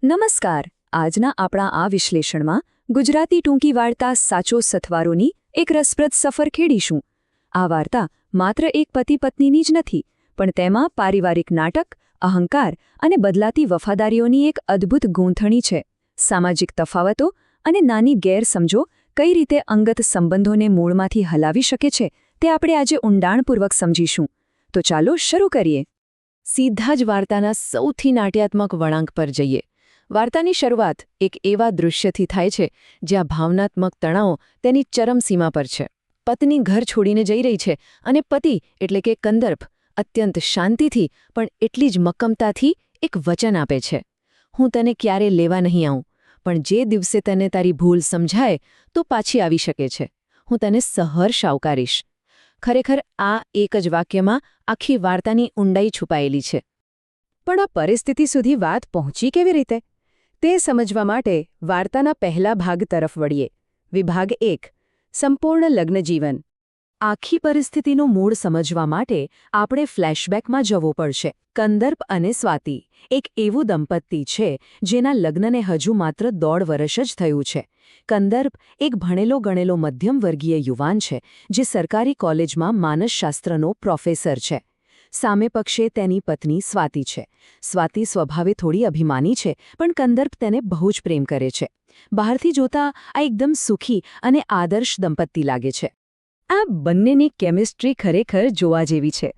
નમસ્કાર. આજના આપણા આ વિશ્લેષણમાં ગુજરાતી ટૂંકી વાર્તા સાચો સથવારોની એક રસપ્રદ સફર ખેડીશું. આ વાર્તા માત્ર એક પતિ-પત્નીની જ નથી, પણ તેમાં પારિવારિક નાટક, અહંકાર અને બદલાતી વફાદારીઓની એક અદ્ભુત ગૂંથણી છે. સામાજિક તફાવતો અને નાની ગેરસમજો કઈ રીતે અંગત સંબંધોને મૂળમાંથી હલાવી શકે છે તે આપણે આજે ઊંડાણપૂર્વક સમજીશું. તો ચાલો શરૂ કરીએ. સીધા જ વાર્તાના સૌથી નાટ્યાત્મક વળાંક પર જઈએ. વાર્તાની શરૂઆત એક એવા દૃશ્યથી થાય છે જ્યાં ભાવનાત્મક તણાવ તેની ચરમસીમા પર છે. પત્ની ઘર છોડીને જઈ રહી છે અને પતિ એટલે કે કંદર્પ અત્યંત શાંતિથી પણ એટલી જ મક્કમતાથી એક વચન આપે છે. હું તને ક્યારે લેવા નહીં આવું, પણ જે દિવસે તને તારી ભૂલ સમજાય તો પાછી આવી શકે છે. હું તને સહર્ષ આવકારીશ. ખરેખર આ એક જ વાક્યમાં આખી વાર્તાની ઊંડાઈ છુપાયેલી છે. પણ આ પરિસ્થિતિ સુધી વાત પહોંચી કેવી રીતે? તે સમજવા માટે વાર્તાના પહેલા ભાગ તરફ વળીએ. વિભાગ 1, સંપૂર્ણ લગ્નજીવન. આખી પરિસ્થિતિનું મૂળ સમજવા માટે આપણે ફ્લેશબેકમાં જવું પડશે. કંદર્પ અને સ્વાતિ એક એવું દંપતી છે જેના લગ્નને હજુ માત્ર 1.5 વર્ષ જ થયું છે. કંદર્પ એક ભણેલો ગણેલો મધ્યમવર્ગીય યુવાન છે જે સરકારી કોલેજમાં માનસશાસ્ત્રનો પ્રોફેસર છે. સામે પક્ષે તેની પત્ની સ્વાતિ છે. સ્વાતિ સ્વભાવે થોડી અભિમાની છે, પણ કંદર્પ તેને બહુ જ પ્રેમ કરે છે. બહારથી જોતા આ એકદમ સુખી અને આદર્શ દંપતી લાગે છે. આ બંનેની કેમિસ્ટ્રી ખરેખર જોવા જેવી છે.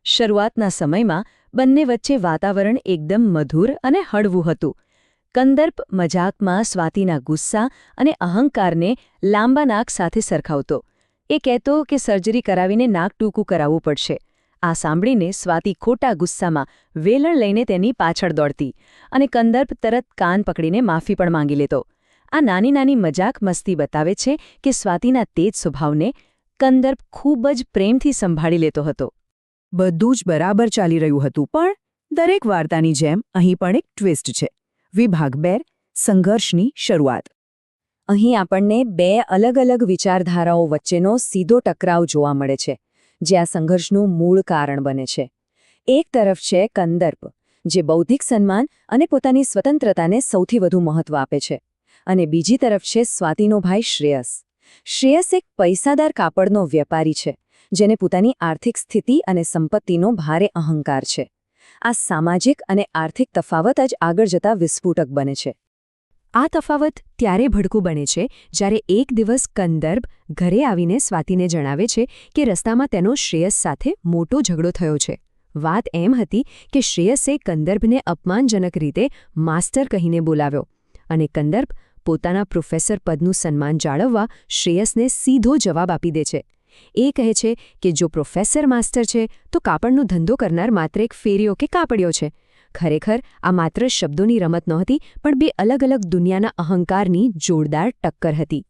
શરૂઆતના સમયમાં બંને વચ્ચે વાતાવરણ એકદમ મધુર અને હળવું હતું. કંદર્પ મજાકમાં સ્વાતિના ગુસ્સા અને અહંકારને લાંબા નાક સાથે સરખાવતો. એ કહેતો કે સર્જરી કરાવીને નાક ટૂંકું કરાવવું પડશે. આ સાંભળીને સ્વાતિ ખોટા ગુસ્સામાં વેલણ લઈને તેની પાછળ દોડતી અને કંદર્પ તરત કાન પકડીને માફી પણ માંગી લેતો. આ નાની નાની મજાક મસ્તી બતાવે છે કે સ્વાતિના તેજ સ્વભાવને કંદર્પ ખૂબ જ પ્રેમથી સંભાળી લેતો હતો. બધું જ બરાબર ચાલી રહ્યું હતું, પણ દરેક વાર્તાની જેમ અહીં પણ એક ટ્વિસ્ટ છે. વિભાગ 2, સંઘર્ષની શરૂઆત. અહીં આપણને બે અલગ અલગ વિચારધારાઓ વચ્ચેનો સીધો ટકરાવ જોવા મળે છે, જે આ સંઘર્ષનું મૂળ કારણ બને છે. એક તરફ છે કંદર્પ, જે બૌદ્ધિક સન્માન અને પોતાની સ્વતંત્રતાને સૌથી વધુ મહત્વ આપે છે, અને બીજી તરફ છે સ્વાતિનો ભાઈ શ્રેયસ. શ્રેયસ એક પૈસાદાર કાપડનો વેપારી છે, જેને પોતાની આર્થિક સ્થિતિ અને સંપત્તિનો ભારે અહંકાર છે. આ સામાજિક અને આર્થિક તફાવત જ આગળ જતા વિસ્ફોટક બને છે. આ તફાવત ત્યારે ભડકું બને છે જ્યારે એક દિવસ કંદર્પ ઘરે આવીને સ્વાતિને જણાવે છે કે રસ્તામાં તેનો શ્રેયસ સાથે મોટો ઝઘડો થયો છે. વાત એમ હતી કે શ્રેયસે કંદર્પને અપમાનજનક રીતે માસ્ટર કહીને બોલાવ્યો, અને કંદર્પ પોતાના પ્રોફેસર પદનું સન્માન જાળવવા શ્રેયસને સીધો જવાબ આપી દે છે. એ કહે છે કે જો પ્રોફેસર માસ્ટર છે તો કાપડનો ધંધો કરનાર માત્ર એક ફેરીઓ કે કાપડિયો છે. ખરેખર આ માત્ર શબ્દોની રમત નહોતી, પણ બે અલગ અલગ દુનિયાના અહંકારની જોરદાર ટક્કર હતી.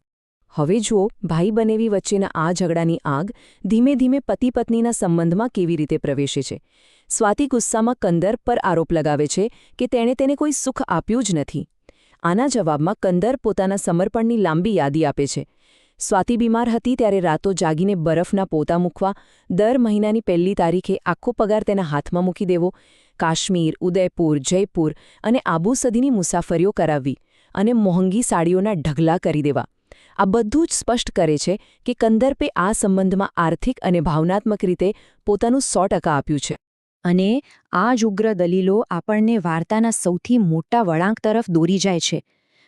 હવે જુઓ, ભાઈ બનેવી વચ્ચેના આ ઝઘડાની આગ ધીમે ધીમે પતિ પત્નીના સંબંધમાં કેવી રીતે પ્રવેશે છે. સ્વાતિ ગુસ્સામાં કંદર્પ પર આરોપ લગાવે છે કે તેણે તેને કોઈ સુખ આપ્યું જ નથી. આના જવાબમાં કંદર્પ પોતાના સમર્પણની લાંબી યાદી આપે છે. સ્વાતિ બીમાર હતી ત્યારે રાતો જાગીને બરફના પોતા મૂકવા, દર મહિનાની 1લી તારીખે આખો પગાર તેના હાથમાં મૂકી દેવો, કાશ્મીર, ઉદયપુર, જયપુર અને આબુ સુધીની મુસાફરીઓ કરાવવી અને મોંઘી સાડીઓના ઢગલા કરી દેવા. આ બધું જ સ્પષ્ટ કરે છે કે કંદર્પે આ સંબંધમાં આર્થિક અને ભાવનાત્મક રીતે પોતાનું 100% આપ્યું છે. અને આ જ ઉગ્ર દલીલો આપણને વાર્તાના સૌથી મોટા વળાંક તરફ દોરી જાય છે.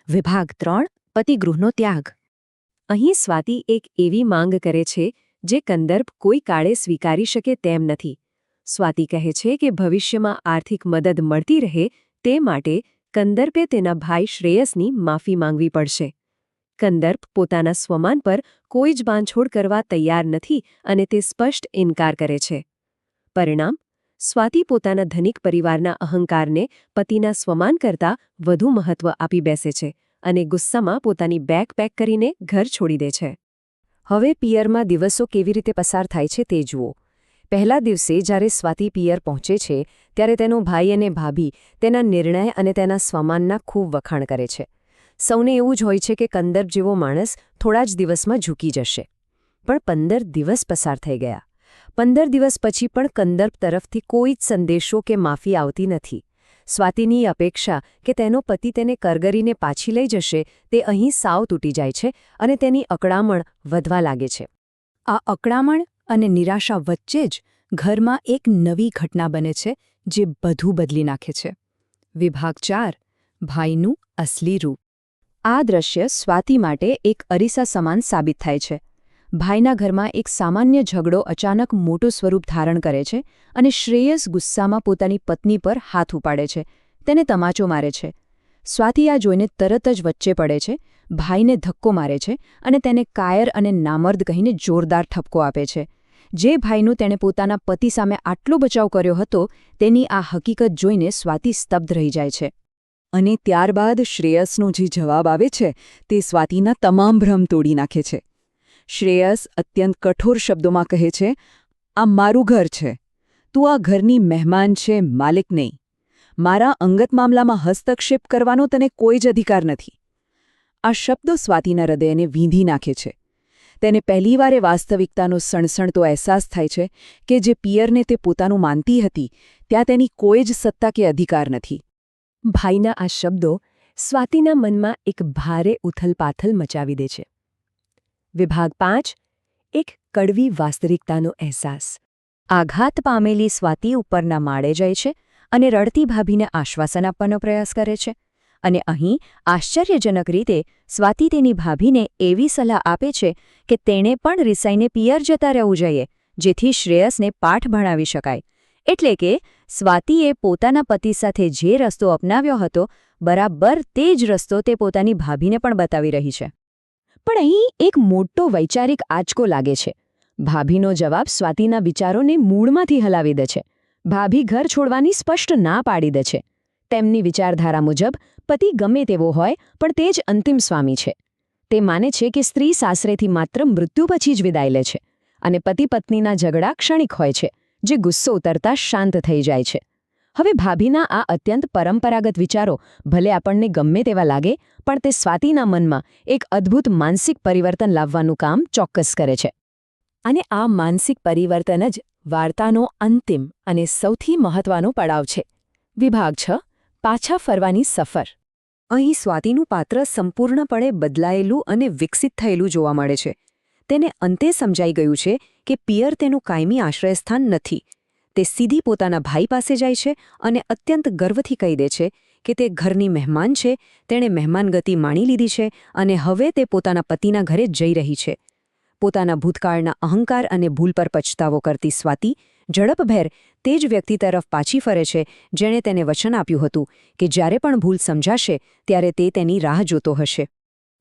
વિભાગ 3, પતિગૃહનો ત્યાગ. અહીં સ્વાતિ એક એવી માંગ કરે છે જે કંદર્પ કોઈ કાળે સ્વીકારી શકે તેમ નથી. સ્વાતિ કહે છે કે ભવિષ્યમાં આર્થિક મદદ મળતી રહે તે માટે કંદર્પે તેના ભાઈ શ્રેયસની માફી માંગવી પડશે. કંદર્પ પોતાના સ્વમાન પર કોઈ જ બાંધછોડ કરવા તૈયાર નથી અને તે સ્પષ્ટ ઇનકાર કરે છે. પરિણામ, સ્વાતિ પોતાના ધનિક પરિવારના અહંકારને પતિના સ્વમાન કરતાં વધુ મહત્વ આપી બેસે છે અને ગુસ્સામાં પોતાની બેગ પેક કરીને ઘર છોડી દે છે. હવે પિયરમાં દિવસો કેવી રીતે પસાર થાય છે તે જુઓ. પહેલા દિવસે જ્યારે સ્વાતિ પિયર પહોંચે છે ત્યારે તેનો ભાઈ અને ભાભી તેના નિર્ણય અને તેના સ્વમાનના ખૂબ વખાણ કરે છે. સૌને એવું જ હોય છે કે કંદર્પ જેવો માણસ થોડા જ દિવસમાં ઝૂકી જશે. પણ 15 દિવસ પસાર થઈ ગયા. 15 દિવસ પછી પણ કંદર્પ તરફથી કોઈ જ સંદેશો કે માફી આવતી નથી. સ્વાતિની અપેક્ષા કે તેનો પતિ તેને કરગરીને પાછી લઈ જશે તે અહીં સાવ તૂટી જાય છે અને તેની અકળામણ વધવા લાગે છે. આ અકળામણ અને નિરાશા વચ્ચે જ ઘરમાં એક નવી ઘટના બને છે જે બધું બદલી નાખે છે. વિભાગ 4 ભાઈનું અસલી રૂપ. આ દ્રશ્ય સ્વાતિ માટે એક અરીસા સમાન સાબિત થાય છે. ભાઈના ઘરમાં એક સામાન્ય ઝઘડો અચાનક મોટું સ્વરૂપ ધારણ કરે છે અને શ્રેયસ ગુસ્સામાં પોતાની પત્ની પર હાથ ઉપાડે છે, તેને તમાચો મારે છે. સ્વાતિ આ જોઈને તરત જ વચ્ચે પડે છે, ભાઈને ધક્કો મારે છે અને તેને કાયર અને નામર્દ કહીને જોરદાર ઠપકો આપે છે. જે ભાઈનું તેણે પોતાના પતિ સામે આટલો બચાવ કર્યો હતો તેની આ હકીકત જોઈને સ્વાતિ સ્તબ્ધ રહી જાય છે. અને ત્યારબાદ શ્રેયસનો જે જવાબ આવે છે તે સ્વાતિના તમામ ભ્રમ તોડી નાખે છે. શ્રેયસ અત્યંત કઠોર શબ્દોમાં કહે છે, આ મારું ઘર છે. તું આ ઘરની મહેમાન છે, માલિક નહીં. મારા અંગત મામલામાં હસ્તક્ષેપ કરવાનો તને કોઈ જ અધિકાર નથી. આ શબ્દો સ્વાતિના હૃદયને વીંધી નાખે છે. તેને પહેલીવારે વાસ્તવિકતાનો સણસણતો અહેસાસ થાય છે કે જે પિયરને તે પોતાનું માનતી હતી ત્યાં તેની કોઈ જ સત્તા કે અધિકાર નથી. ભાઈના આ શબ્દો સ્વાતિના મનમાં એક ભારે ઉથલપાથલ મચાવી દે છે. વિભાગ 5 એક કડવી વાસ્તવિકતાનો અહેસાસ. આઘાત પામેલી સ્વાતિ ઉપરના માળે જાય છે અને રડતી ભાભીને આશ્વાસન આપવાનો પ્રયાસ કરે છે. અને અહીં આશ્ચર્યજનક રીતે સ્વાતિ તેની ભાભીને એવી સલાહ આપે છે કે તેણે પણ રિસાઈને પિયર જતા રહેવું જોઈએ, જેથી શ્રેયસને પાઠ ભણાવી શકાય. એટલે કે સ્વાતિએ પોતાના પતિ સાથે જે રસ્તો અપનાવ્યો હતો બરાબર તે જ રસ્તો તે પોતાની ભાભીને પણ બતાવી રહી છે. પણ અહીં એક મોટો વૈચારિક આંચકો લાગે છે. ભાભીનો જવાબ સ્વાતિના વિચારોને મૂળમાંથી હલાવી દે છે. ભાભી ઘર છોડવાની સ્પષ્ટ ના પાડી દે છે. તેમની વિચારધારા મુજબ પતિ ગમે તેવો હોય પણ તે જ અંતિમ સ્વામી છે. તે માને છે કે સ્ત્રી સાસરેથી માત્ર મૃત્યુ પછી જ વિદાય લે છે અને પતિ પત્નીના ઝઘડા ક્ષણિક હોય છે, જે ગુસ્સો ઉતરતા શાંત થઈ જાય છે. હવે ભાભીના આ અત્યંત પરંપરાગત વિચારો ભલે આપણને ગમે તેવા લાગે પણ તે સ્વાતિના મનમાં એક અદ્ભુત માનસિક પરિવર્તન લાવવાનું કામ ચોક્કસ કરે છે. અને આ માનસિક પરિવર્તન જ વાર્તાનો અંતિમ અને સૌથી મહત્વનો પડાવ છે. વિભાગ 6 પાછા ફરવાની સફર. અહીં સ્વાતિનું પાત્ર સંપૂર્ણપણે બદલાયેલું અને વિકસિત થયેલું જોવા મળે છે. તેને અંતે સમજાઈ ગયું છે કે પિયર તેનું કાયમી આશ્રયસ્થાન નથી. તે સીધી પોતાના ભાઈ પાસે જાય છે અને અત્યંત ગર્વથી કહી દે છે કે તે ઘરની મહેમાન છે, તેણે મહેમાનગતિ માણી લીધી છે અને હવે તે પોતાના પતિના ઘરે જઈ રહી છે. પોતાના ભૂતકાળના અહંકાર અને ભૂલ પર પછતાવો કરતી સ્વાતિ ઝડપભેર તે જ વ્યક્તિ તરફ પાછી ફરે છે જેણે તેને વચન આપ્યું હતું કે જ્યારે પણ ભૂલ સમજાશે ત્યારે તે તેની રાહ જોતો હશે.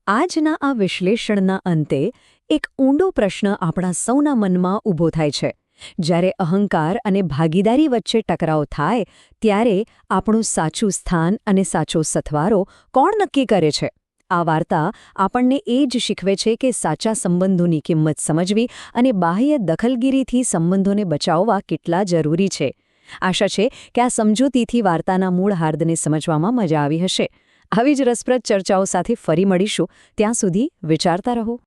આજના આ વિશ્લેષણના અંતે એક ઊંડો પ્રશ્ન આપણા સૌના મનમાં ઊભો થાય છે. જ્યારે અહંકાર અને ભાગીદારી વચ્ચે ટકરાવ થાય ત્યારે આપણું સાચું સ્થાન અને સાચો સથવારો કોણ નક્કી કરે છે? આ વાર્તા આપણને એ જ શીખવે છે કે સાચા સંબંધોની કિંમત સમજવી અને બાહ્ય દખલગીરીથી સંબંધોને બચાવવા કેટલા જરૂરી છે. આશા છે કે આ સમજૂતીથી વાર્તાના મૂળ હાર્દને સમજવામાં મજા આવી હશે. આવી જ રસપ્રદ ચર્ચાઓ સાથે ફરી મળીશું. ત્યાં સુધી વિચારતા રહો.